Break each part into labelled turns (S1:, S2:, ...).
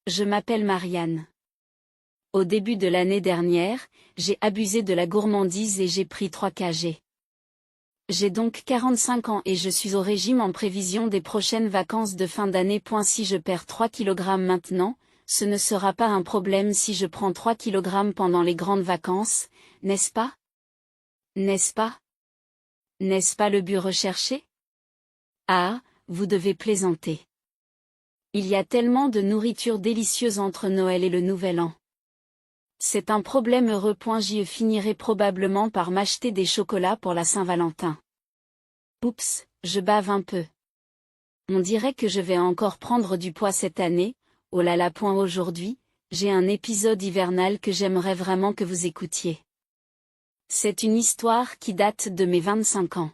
S1: Je m'appelle Marianne. Au début de l'année dernière, j'ai abusé de la gourmandise et j'ai pris 3 kg. J'ai donc 45 ans et je suis au régime en prévision des prochaines vacances de fin d'année. Si je perds 3 kg maintenant, ce ne sera pas un problème si je prends 3 kg pendant les grandes vacances, n'est-ce pas? N'est-ce pas? N'est-ce pas le but recherché? Ah, vous devez plaisanter. Il y a tellement de nourriture délicieuse entre Noël et le Nouvel An. C'est un problème heureux. Je finirai probablement par m'acheter des chocolats pour la Saint-Valentin. Oups, je bave un peu. On dirait que je vais encore prendre du poids cette année. Oh là là. Aujourd'hui, j'ai un épisode hivernal que j'aimerais vraiment que vous écoutiez. C'est une histoire qui date de mes 25 ans.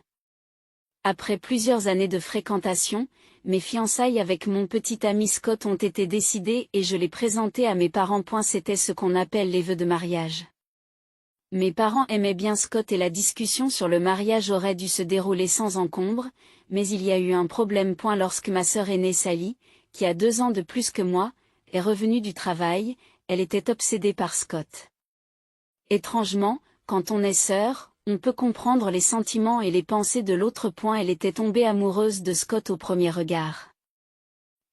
S1: Après plusieurs années de fréquentation, mes fiançailles avec mon petit ami Scott ont été décidées et je les présentais à mes parents. C'était ce qu'on appelle les vœux de mariage. Mes parents aimaient bien Scott et la discussion sur le mariage aurait dû se dérouler sans encombre, mais il y a eu un problème. Lorsque ma sœur aînée Sally, qui a 2 ans de plus que moi, est revenue du travail, elle était obsédée par Scott. Étrangement, quand on est sœur, on peut comprendre les sentiments et les pensées de l'autre. Elle était tombée amoureuse de Scott au premier regard.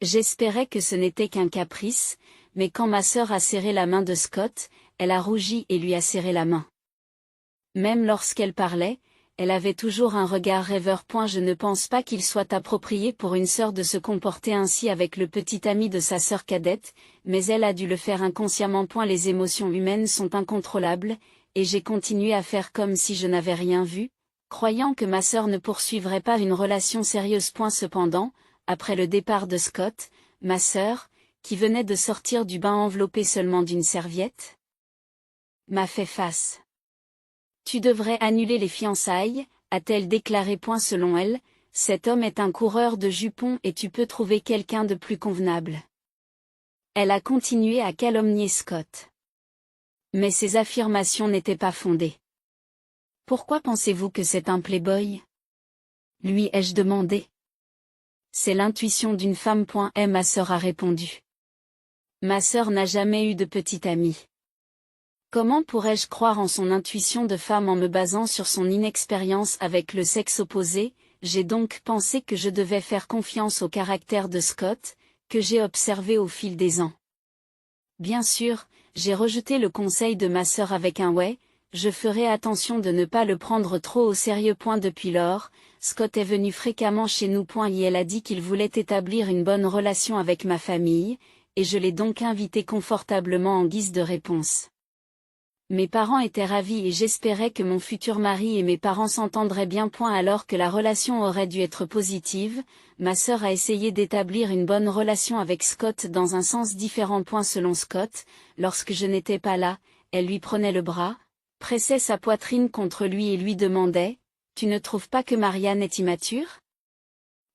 S1: J'espérais que ce n'était qu'un caprice, mais quand ma sœur a serré la main de Scott, elle a rougi et lui a serré la main. Même lorsqu'elle parlait, elle avait toujours un regard rêveur. Je ne pense pas qu'il soit approprié pour une sœur de se comporter ainsi avec le petit ami de sa sœur cadette, mais elle a dû le faire inconsciemment. Les émotions humaines sont incontrôlables, et j'ai continué à faire comme si je n'avais rien vu, croyant que ma sœur ne poursuivrait pas une relation sérieuse. Cependant, après le départ de Scott, ma sœur, qui venait de sortir du bain enveloppée seulement d'une serviette, m'a fait face. Tu devrais annuler les fiançailles, a-t-elle déclaré. Selon elle, cet homme est un coureur de jupons et tu peux trouver quelqu'un de plus convenable. Elle a continué à calomnier Scott. Mais ces affirmations n'étaient pas fondées. Pourquoi pensez-vous que c'est un playboy? Lui ai-je demandé. C'est l'intuition d'une femme. Et ma sœur a répondu. Ma sœur n'a jamais eu de petit ami. Comment pourrais-je croire en son intuition de femme en me basant sur son inexpérience avec le sexe opposé? J'ai donc pensé que je devais faire confiance au caractère de Scott, que j'ai observé au fil des ans. Bien sûr, j'ai rejeté le conseil de ma sœur avec un ouais, je ferai attention de ne pas le prendre trop au sérieux. Depuis lors, Scott est venu fréquemment chez nous. Et elle a dit qu'il voulait établir une bonne relation avec ma famille, et je l'ai donc invité confortablement en guise de réponse. Mes parents étaient ravis et j'espérais que mon futur mari et mes parents s'entendraient bien. Alors que la relation aurait dû être positive, ma sœur a essayé d'établir une bonne relation avec Scott dans un sens différent. Selon Scott, lorsque je n'étais pas là, elle lui prenait le bras, pressait sa poitrine contre lui et lui demandait « Tu ne trouves pas que Marianne est immature ?»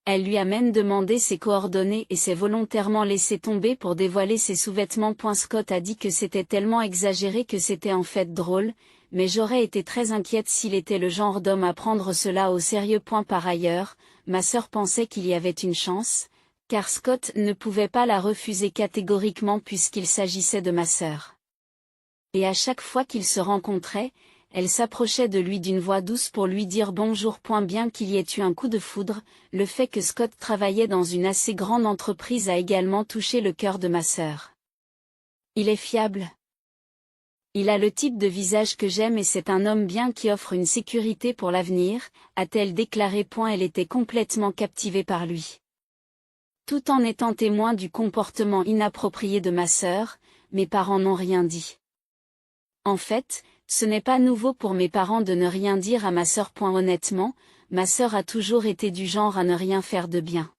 S1: Elle lui a même demandé ses coordonnées et s'est volontairement laissé tomber pour dévoiler ses sous-vêtements. Scott a dit que c'était tellement exagéré que c'était en fait drôle, mais j'aurais été très inquiète s'il était le genre d'homme à prendre cela au sérieux. Par ailleurs, ma sœur pensait qu'il y avait une chance, car Scott ne pouvait pas la refuser catégoriquement puisqu'il s'agissait de ma sœur. Et à chaque fois qu'ils se rencontraient, elle s'approchait de lui d'une voix douce pour lui dire bonjour. Bien qu'il y ait eu un coup de foudre, le fait que Scott travaillait dans une assez grande entreprise a également touché le cœur de ma sœur. Il est fiable. Il a le type de visage que j'aime et c'est un homme bien qui offre une sécurité pour l'avenir, a-t-elle déclaré. Elle était complètement captivée par lui. Tout en étant témoin du comportement inapproprié de ma sœur, mes parents n'ont rien dit. En fait, ce n'est pas nouveau pour mes parents de ne rien dire à ma sœur. Honnêtement, ma sœur a toujours été du genre à ne rien faire de bien.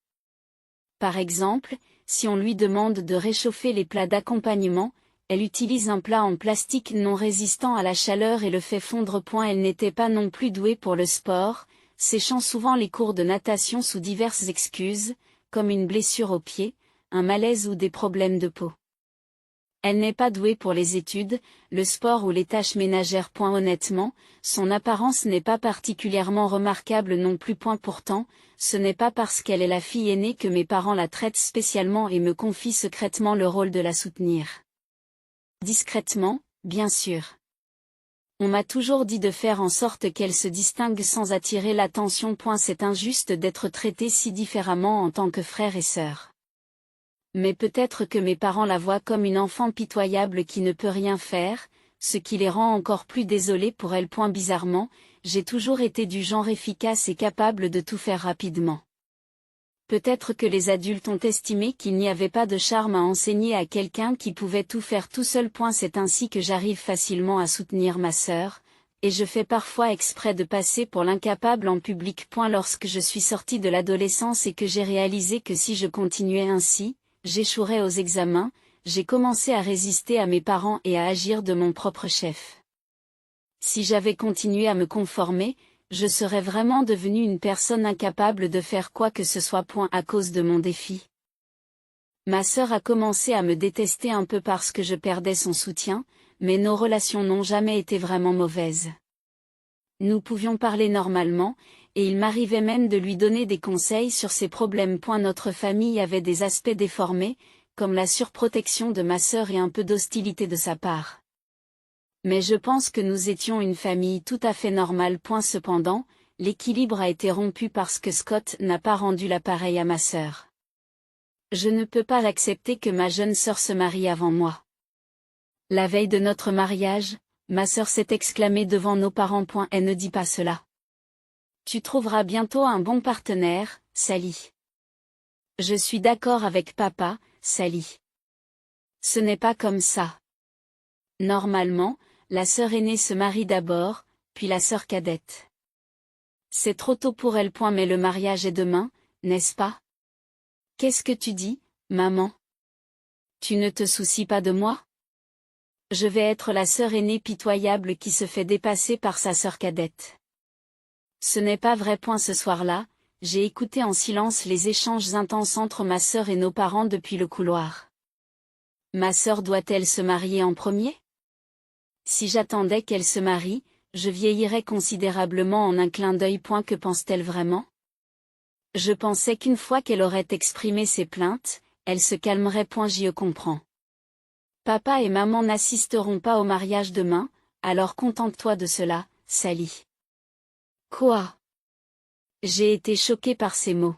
S1: Par exemple, si on lui demande de réchauffer les plats d'accompagnement, elle utilise un plat en plastique non résistant à la chaleur et le fait fondre. Elle n'était pas non plus douée pour le sport, séchant souvent les cours de natation sous diverses excuses, comme une blessure au pied, un malaise ou des problèmes de peau. Elle n'est pas douée pour les études, le sport ou les tâches ménagères. Honnêtement, son apparence n'est pas particulièrement remarquable non plus. Pourtant, ce n'est pas parce qu'elle est la fille aînée que mes parents la traitent spécialement et me confient secrètement le rôle de la soutenir. Discrètement, bien sûr. On m'a toujours dit de faire en sorte qu'elle se distingue sans attirer l'attention. C'est injuste d'être traitée si différemment en tant que frère et sœur. Mais peut-être que mes parents la voient comme une enfant pitoyable qui ne peut rien faire, ce qui les rend encore plus désolés pour elle. Bizarrement, j'ai toujours été du genre efficace et capable de tout faire rapidement. Peut-être que les adultes ont estimé qu'il n'y avait pas de charme à enseigner à quelqu'un qui pouvait tout faire tout seul. C'est ainsi que j'arrive facilement à soutenir ma sœur, et je fais parfois exprès de passer pour l'incapable en public. Lorsque je suis sortie de l'adolescence et que j'ai réalisé que si je continuais ainsi, j'échouerais aux examens, j'ai commencé à résister à mes parents et à agir de mon propre chef. Si j'avais continué à me conformer, je serais vraiment devenue une personne incapable de faire quoi que ce soit. À cause de mon défi. Ma sœur a commencé à me détester un peu parce que je perdais son soutien, mais nos relations n'ont jamais été vraiment mauvaises. Nous pouvions parler normalement, et il m'arrivait même de lui donner des conseils sur ses problèmes. Notre famille avait des aspects déformés, comme la surprotection de ma sœur et un peu d'hostilité de sa part. Mais je pense que nous étions une famille tout à fait normale. Cependant, l'équilibre a été rompu parce que Scott n'a pas rendu l'appareil à ma sœur. Je ne peux pas accepter que ma jeune sœur se marie avant moi. La veille de notre mariage, ma sœur s'est exclamée devant nos parents. Elle ne dit pas cela. Tu trouveras bientôt un bon partenaire, Sally. Je suis d'accord avec papa, Sally. Ce n'est pas comme ça. Normalement, la sœur aînée se marie d'abord, puis la sœur cadette. C'est trop tôt pour elle. Mais le mariage est demain, n'est-ce pas? Qu'est-ce que tu dis, maman? Tu ne te soucies pas de moi? Je vais être la sœur aînée pitoyable qui se fait dépasser par sa sœur cadette. Ce n'est pas vrai. Ce soir-là, j'ai écouté en silence les échanges intenses entre ma sœur et nos parents depuis le couloir. Ma sœur doit-elle se marier en premier? Si j'attendais qu'elle se marie, je vieillirais considérablement en un clin d'œil. Que pense-t-elle vraiment? Je pensais qu'une fois qu'elle aurait exprimé ses plaintes, elle se calmerait. J'y comprends. Papa et maman n'assisteront pas au mariage demain, alors contente-toi de cela, Sally. Quoi? J'ai été choquée par ces mots.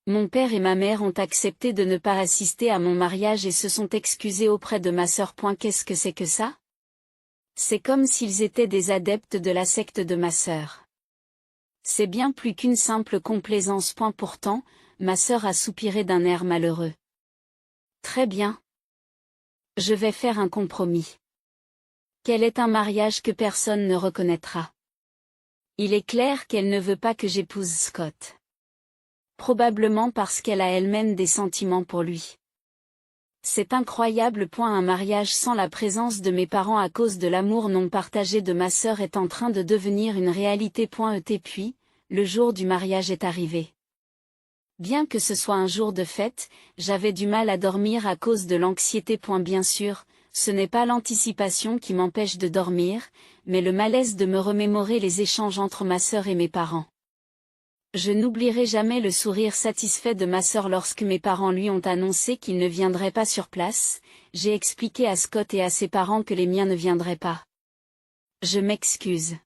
S1: Mon père et ma mère ont accepté de ne pas assister à mon mariage et se sont excusés auprès de ma sœur. Qu'est-ce que c'est que ça? C'est comme s'ils étaient des adeptes de la secte de ma sœur. C'est bien plus qu'une simple complaisance. Pourtant, ma sœur a soupiré d'un air malheureux. Très bien. Je vais faire un compromis. Quel est un mariage que personne ne reconnaîtra? Il est clair qu'elle ne veut pas que j'épouse Scott. Probablement parce qu'elle a elle-même des sentiments pour lui. C'est incroyable. Un mariage sans la présence de mes parents à cause de l'amour non partagé de ma sœur est en train de devenir une réalité. Puis, le jour du mariage est arrivé. Bien que ce soit un jour de fête, j'avais du mal à dormir à cause de l'anxiété. Bien sûr, ce n'est pas l'anticipation qui m'empêche de dormir, mais le malaise de me remémorer les échanges entre ma sœur et mes parents. Je n'oublierai jamais le sourire satisfait de ma sœur lorsque mes parents lui ont annoncé qu'ils ne viendraient pas sur place. J'ai expliqué à Scott et à ses parents que les miens ne viendraient pas. Je m'excuse.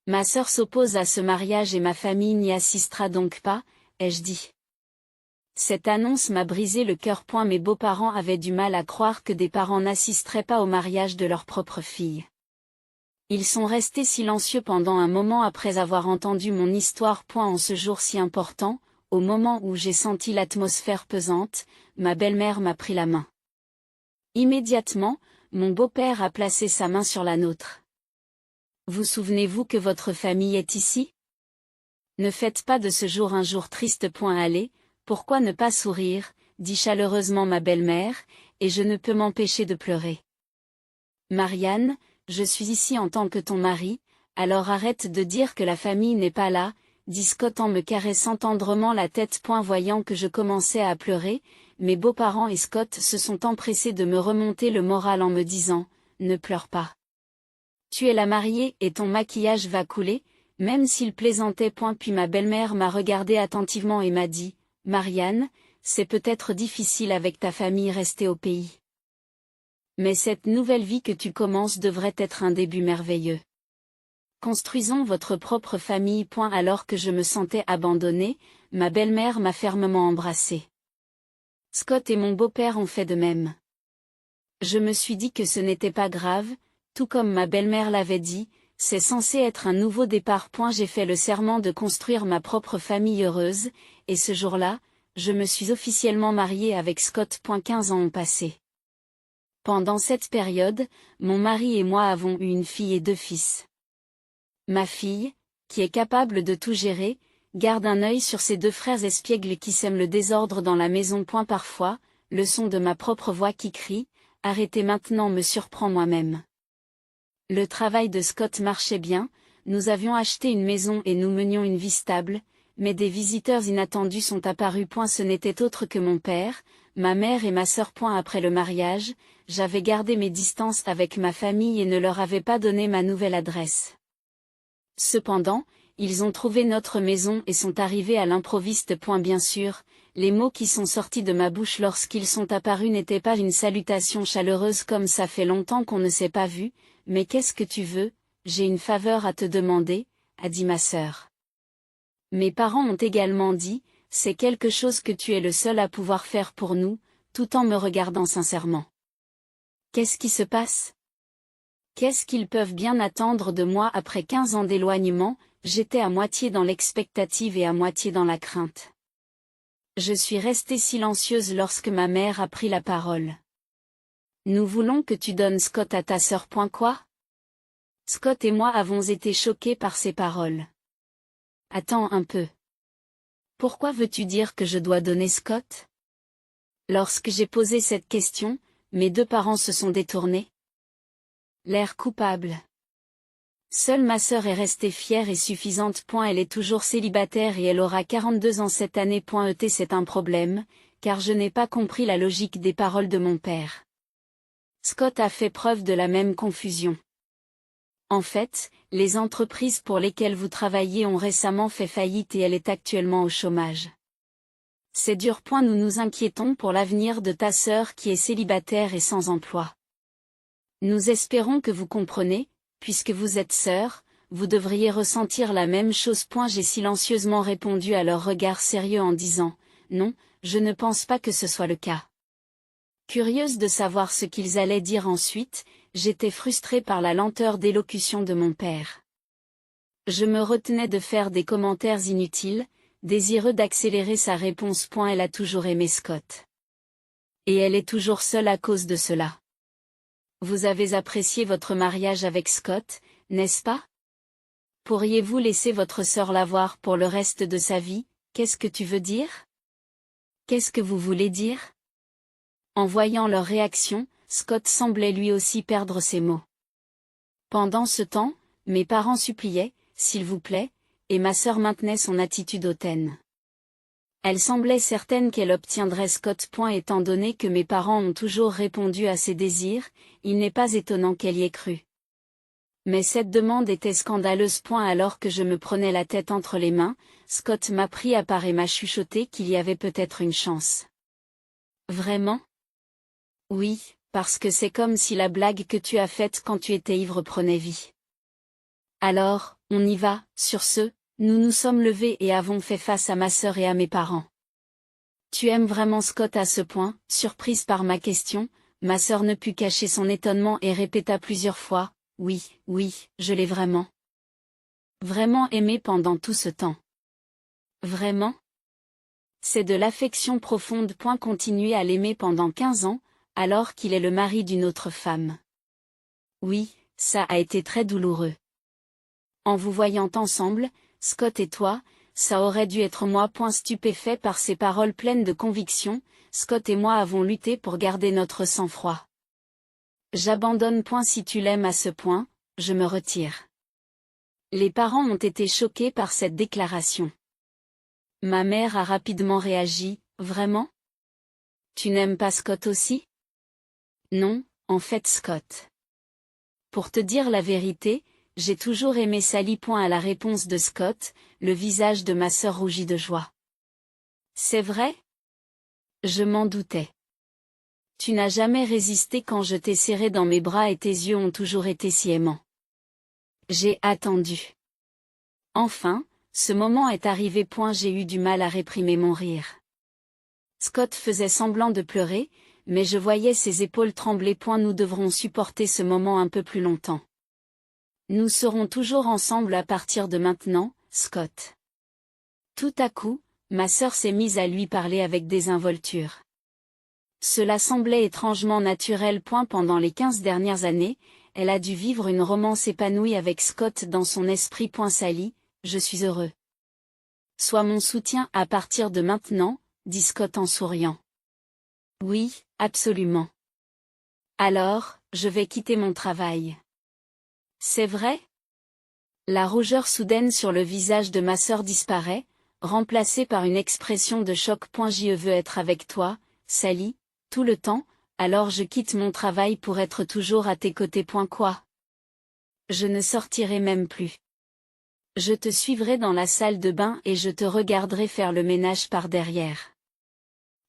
S1: Ma sœur s'oppose à ce mariage et ma famille n'y assistera donc pas, ai-je dit. Cette annonce m'a brisé le cœur. Mes beaux-parents avaient du mal à croire que des parents n'assisteraient pas au mariage de leur propre fille. Ils sont restés silencieux pendant un moment après avoir entendu mon histoire. En ce jour si important, au moment où j'ai senti l'atmosphère pesante, ma belle-mère m'a pris la main. Immédiatement, mon beau-père a placé sa main sur la nôtre. Vous souvenez-vous que votre famille est ici? Ne faites pas de ce jour un jour triste. Allez, pourquoi ne pas sourire, dit chaleureusement ma belle-mère, et je ne peux m'empêcher de pleurer. Marianne, je suis ici en tant que ton mari, alors arrête de dire que la famille n'est pas là, dit Scott en me caressant tendrement la tête. Voyant que je commençais à pleurer, mes beaux-parents et Scott se sont empressés de me remonter le moral en me disant « Ne pleure pas. Tu es la mariée et ton maquillage va couler », même s'ils plaisantaient. Puis ma belle-mère m'a regardé attentivement et m'a dit « Marianne, c'est peut-être difficile avec ta famille restée au pays. Mais cette nouvelle vie que tu commences devrait être un début merveilleux. Construisons votre propre famille. » Alors que je me sentais abandonnée, ma belle-mère m'a fermement embrassée. Scott et mon beau-père ont fait de même. Je me suis dit que ce n'était pas grave, tout comme ma belle-mère l'avait dit, c'est censé être un nouveau départ. J'ai fait le serment de construire ma propre famille heureuse, et ce jour-là, je me suis officiellement mariée avec Scott. 15 ans ont passé. Pendant cette période, mon mari et moi avons eu une fille et 2 fils. Ma fille, qui est capable de tout gérer, garde un œil sur ses 2 frères espiègles qui sèment le désordre dans la maison. Parfois, le son de ma propre voix qui crie « Arrêtez maintenant » me surprend moi-même. Le travail de Scott marchait bien, nous avions acheté une maison et nous menions une vie stable, mais des visiteurs inattendus sont apparus. Ce n'était autre que mon père, ma mère et ma sœur. Après le mariage, j'avais gardé mes distances avec ma famille et ne leur avais pas donné ma nouvelle adresse. Cependant, ils ont trouvé notre maison et sont arrivés à l'improviste. Bien sûr, les mots qui sont sortis de ma bouche lorsqu'ils sont apparus n'étaient pas une salutation chaleureuse comme ça fait longtemps qu'on ne s'est pas vu, mais qu'est-ce que tu veux, j'ai une faveur à te demander, a dit ma sœur. Mes parents ont également dit, c'est quelque chose que tu es le seul à pouvoir faire pour nous, tout en me regardant sincèrement. Qu'est-ce qui se passe? Qu'est-ce qu'ils peuvent bien attendre de moi après 15 ans d'éloignement? J'étais à moitié dans l'expectative et à moitié dans la crainte. Je suis restée silencieuse lorsque ma mère a pris la parole. Nous voulons que tu donnes Scott à ta sœur. Quoi? Scott et moi avons été choqués par ces paroles. Attends un peu. Pourquoi veux-tu dire que je dois donner Scott? Lorsque j'ai posé cette question, mes 2 parents se sont détournés. L'air coupable. Seule ma sœur est restée fière et suffisante. Elle est toujours célibataire et elle aura 42 ans cette année. C'est un problème, car je n'ai pas compris la logique des paroles de mon père. Scott a fait preuve de la même confusion. En fait, les entreprises pour lesquelles vous travaillez ont récemment fait faillite et elle est actuellement au chômage. C'est dur. Nous nous inquiétons pour l'avenir de ta sœur qui est célibataire et sans emploi. Nous espérons que vous comprenez, puisque vous êtes sœurs, vous devriez ressentir la même chose. J'ai silencieusement répondu à leur regard sérieux en disant « Non, je ne pense pas que ce soit le cas ». Curieuse de savoir ce qu'ils allaient dire ensuite, j'étais frustrée par la lenteur d'élocution de mon père. Je me retenais de faire des commentaires inutiles, désireux d'accélérer sa réponse. Elle a toujours aimé Scott. Et elle est toujours seule à cause de cela. Vous avez apprécié votre mariage avec Scott, n'est-ce pas? Pourriez-vous laisser votre sœur l'avoir pour le reste de sa vie? Qu'est-ce que tu veux dire? Qu'est-ce que vous voulez dire? En voyant leur réaction, Scott semblait lui aussi perdre ses mots. Pendant ce temps, mes parents suppliaient, s'il vous plaît, et ma sœur maintenait son attitude hautaine. Elle semblait certaine qu'elle obtiendrait Scott. Étant donné que mes parents ont toujours répondu à ses désirs, il n'est pas étonnant qu'elle y ait cru. Mais cette demande était scandaleuse. Alors que je me prenais la tête entre les mains, Scott m'a pris à part et m'a chuchoté qu'il y avait peut-être une chance. Vraiment? Oui, parce que c'est comme si la blague que tu as faite quand tu étais ivre prenait vie. Alors, on y va. Sur ce, nous nous sommes levés et avons fait face à ma sœur et à mes parents. Tu aimes vraiment Scott à ce point? Surprise par ma question, ma sœur ne put cacher son étonnement et répéta plusieurs fois, oui, oui, je l'ai vraiment. Vraiment aimé pendant tout ce temps. Vraiment? C'est de l'affection profonde. Continuer à l'aimer pendant 15 ans, alors qu'il est le mari d'une autre femme. Oui, ça a été très douloureux. En vous voyant ensemble, Scott et toi, ça aurait dû être moi. Stupéfait par ces paroles pleines de conviction, Scott et moi avons lutté pour garder notre sang-froid. J'abandonne. Si tu l'aimes à ce point, je me retire. Les parents ont été choqués par cette déclaration. Ma mère a rapidement réagi, vraiment? Tu n'aimes pas Scott aussi? Non, en fait Scott. Pour te dire la vérité, j'ai toujours aimé Sally. À la réponse de Scott, le visage de ma sœur rougit de joie. C'est vrai? Je m'en doutais. Tu n'as jamais résisté quand je t'ai serré dans mes bras et tes yeux ont toujours été si aimants. J'ai attendu. Enfin, ce moment est arrivé. J'ai eu du mal à réprimer mon rire. Scott faisait semblant de pleurer, mais je voyais ses épaules trembler. Nous devrons supporter ce moment un peu plus longtemps. Nous serons toujours ensemble à partir de maintenant, Scott. Tout à coup, ma sœur s'est mise à lui parler avec désinvolture. Cela semblait étrangement naturel. Pendant les 15 dernières années, elle a dû vivre une romance épanouie avec Scott dans son esprit. Sally, je suis heureux. Sois mon soutien à partir de maintenant, dit Scott en souriant. Oui, absolument. Alors, je vais quitter mon travail. C'est vrai? La rougeur soudaine sur le visage de ma sœur disparaît, remplacée par une expression de choc. Je veux être avec toi, Sally, tout le temps, alors je quitte mon travail pour être toujours à tes côtés. Quoi? Je ne sortirai même plus. Je te suivrai dans la salle de bain et je te regarderai faire le ménage par derrière.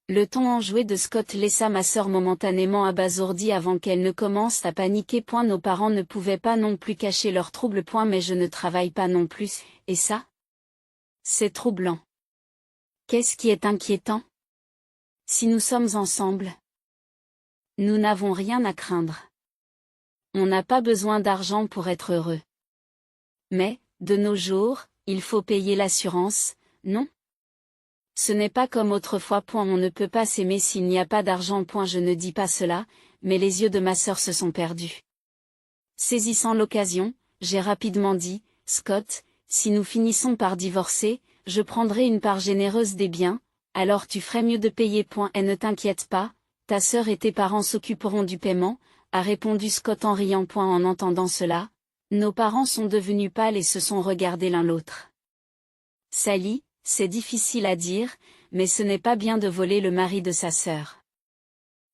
S1: Le ton enjoué de Scott laissa ma sœur momentanément abasourdie avant qu'elle ne commence à paniquer. Nos parents ne pouvaient pas non plus cacher leurs troubles. Mais je ne travaille pas non plus, et ça? C'est troublant. Qu'est-ce qui est inquiétant? Si nous sommes ensemble, nous n'avons rien à craindre. On n'a pas besoin d'argent pour être heureux. Mais, de nos jours, il faut payer l'assurance, non? Ce n'est pas comme autrefois. On ne peut pas s'aimer s'il n'y a pas d'argent. Je ne dis pas cela, mais les yeux de ma sœur se sont perdus. Saisissant l'occasion, j'ai rapidement dit, Scott, si nous finissons par divorcer, je prendrai une part généreuse des biens, alors tu ferais mieux de payer. Et ne t'inquiète pas, ta sœur et tes parents s'occuperont du paiement, a répondu Scott en riant. En entendant cela, nos parents sont devenus pâles et se sont regardés l'un l'autre. Sally, c'est difficile à dire, mais ce n'est pas bien de voler le mari de sa sœur.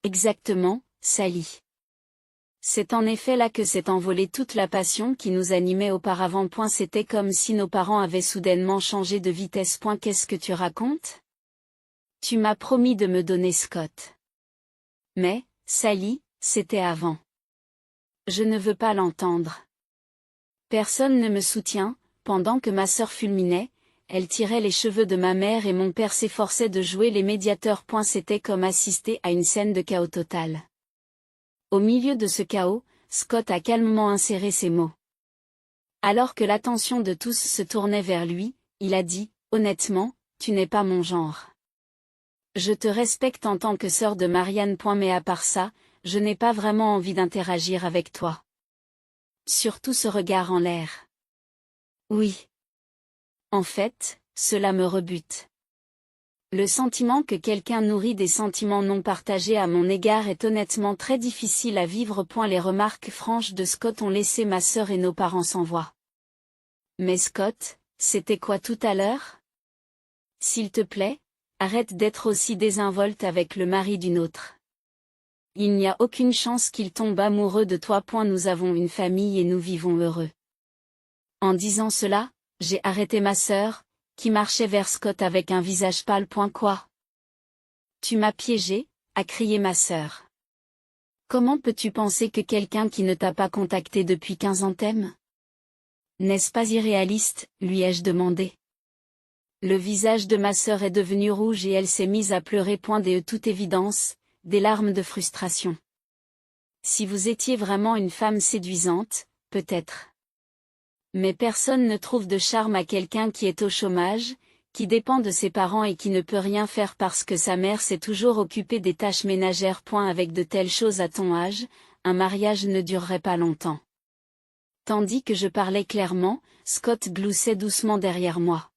S1: Exactement, Sally. C'est en effet là que s'est envolée toute la passion qui nous animait auparavant. C'était comme si nos parents avaient soudainement changé de vitesse. Qu'est-ce que tu racontes? Tu m'as promis de me donner Scott. Mais, Sally, c'était avant. Je ne veux pas l'entendre. Personne ne me soutient, pendant que ma sœur fulminait. Elle tirait les cheveux de ma mère et mon père s'efforçait de jouer les médiateurs. C'était comme assister à une scène de chaos total. Au milieu de ce chaos, Scott a calmement inséré ces mots. Alors que l'attention de tous se tournait vers lui, il a dit, honnêtement, tu n'es pas mon genre. Je te respecte en tant que sœur de Marianne. Mais à part ça, je n'ai pas vraiment envie d'interagir avec toi. Surtout ce regard en l'air. Oui. En fait, cela me rebute. Le sentiment que quelqu'un nourrit des sentiments non partagés à mon égard est honnêtement très difficile à vivre. Les remarques franches de Scott ont laissé ma sœur et nos parents sans voix. Mais Scott, c'était quoi tout à l'heure? S'il te plaît, arrête d'être aussi désinvolte avec le mari d'une autre. Il n'y a aucune chance qu'il tombe amoureux de toi. Nous avons une famille et nous vivons heureux. En disant cela, j'ai arrêté ma sœur, qui marchait vers Scott avec un visage pâle. Quoi? Tu m'as piégé, a crié ma sœur. Comment peux-tu penser que quelqu'un qui ne t'a pas contacté depuis 15 ans t'aime? N'est-ce pas irréaliste, lui ai-je demandé. Le visage de ma sœur est devenu rouge et elle s'est mise à pleurer. De toute évidence, des larmes de frustration. Si vous étiez vraiment une femme séduisante, peut-être. Mais personne ne trouve de charme à quelqu'un qui est au chômage, qui dépend de ses parents et qui ne peut rien faire parce que sa mère s'est toujours occupée des tâches ménagères. Avec de telles choses à ton âge, un mariage ne durerait pas longtemps. Tandis que je parlais clairement, Scott gloussait doucement derrière moi.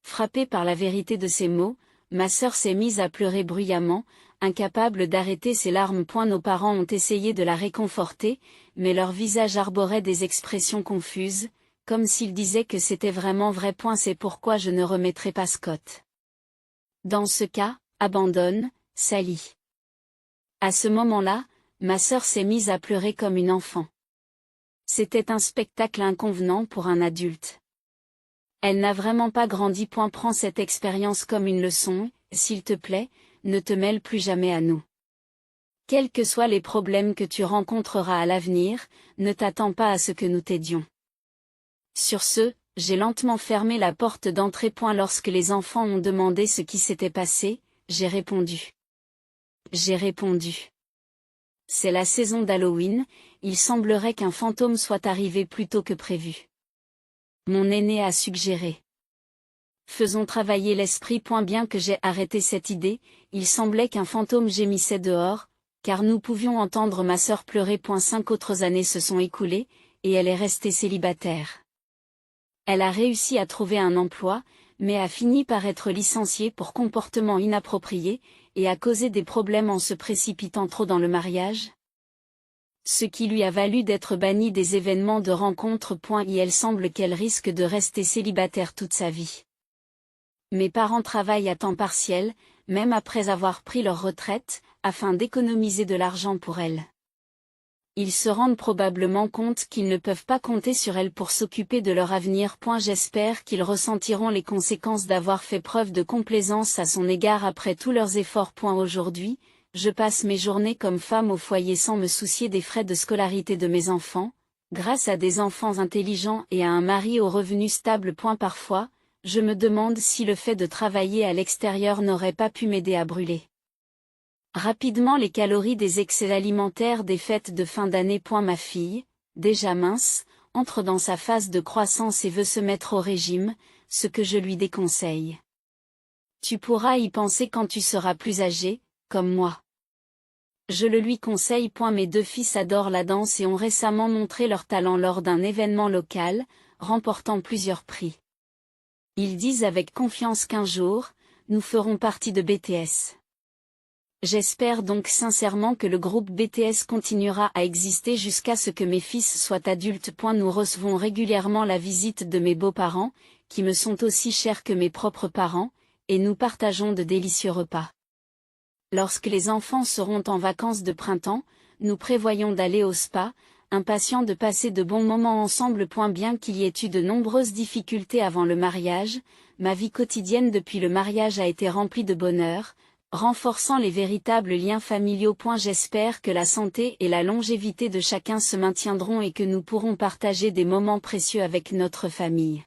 S1: Frappée par la vérité de ces mots, ma sœur s'est mise à pleurer bruyamment, incapable d'arrêter ses larmes. Nos parents ont essayé de la réconforter, mais leur visage arborait des expressions confuses, comme s'ils disaient que c'était vraiment vrai. C'est pourquoi je ne remettrai pas Scott. Dans ce cas, abandonne, Sally. À ce moment-là, ma sœur s'est mise à pleurer comme une enfant. C'était un spectacle inconvenant pour un adulte. Elle n'a vraiment pas grandi. Prends cette expérience comme une leçon, s'il te plaît, ne te mêle plus jamais à nous. Quels que soient les problèmes que tu rencontreras à l'avenir, ne t'attends pas à ce que nous t'aidions. Sur ce, j'ai lentement fermé la porte d'entrée. Lorsque les enfants ont demandé ce qui s'était passé, j'ai répondu. C'est la saison d'Halloween, il semblerait qu'un fantôme soit arrivé plus tôt que prévu. Mon aîné a suggéré. Faisons travailler l'esprit. Bien que j'ai arrêté cette idée, il semblait qu'un fantôme gémissait dehors, car nous pouvions entendre ma sœur pleurer. 5 autres années se sont écoulées, et elle est restée célibataire. Elle a réussi à trouver un emploi, mais a fini par être licenciée pour comportement inapproprié, et a causé des problèmes en se précipitant trop dans le mariage. Ce qui lui a valu d'être bannie des événements de rencontre. Et elle semble qu'elle risque de rester célibataire toute sa vie. Mes parents travaillent à temps partiel, même après avoir pris leur retraite, afin d'économiser de l'argent pour elle. Ils se rendent probablement compte qu'ils ne peuvent pas compter sur elle pour s'occuper de leur avenir. J'espère qu'ils ressentiront les conséquences d'avoir fait preuve de complaisance à son égard après tous leurs efforts. Aujourd'hui, je passe mes journées comme femme au foyer sans me soucier des frais de scolarité de mes enfants, grâce à des enfants intelligents et à un mari aux revenus stables. Parfois, je me demande si le fait de travailler à l'extérieur n'aurait pas pu m'aider à brûler rapidement les calories des excès alimentaires des fêtes de fin d'année. Ma fille, déjà mince, entre dans sa phase de croissance et veut se mettre au régime, ce que je lui déconseille. Tu pourras y penser quand tu seras plus âgé, comme moi. Je le lui conseille. Mes 2 fils adorent la danse et ont récemment montré leur talent lors d'un événement local, remportant plusieurs prix. Ils disent avec confiance qu'un jour, nous ferons partie de BTS. J'espère donc sincèrement que le groupe BTS continuera à exister jusqu'à ce que mes fils soient adultes. Nous recevons régulièrement la visite de mes beaux-parents, qui me sont aussi chers que mes propres parents, et nous partageons de délicieux repas. Lorsque les enfants seront en vacances de printemps, nous prévoyons d'aller au spa, impatients de passer de bons moments ensemble. Bien qu'il y ait eu de nombreuses difficultés avant le mariage, ma vie quotidienne depuis le mariage a été remplie de bonheur, renforçant les véritables liens familiaux. J'espère que la santé et la longévité de chacun se maintiendront et que nous pourrons partager des moments précieux avec notre famille.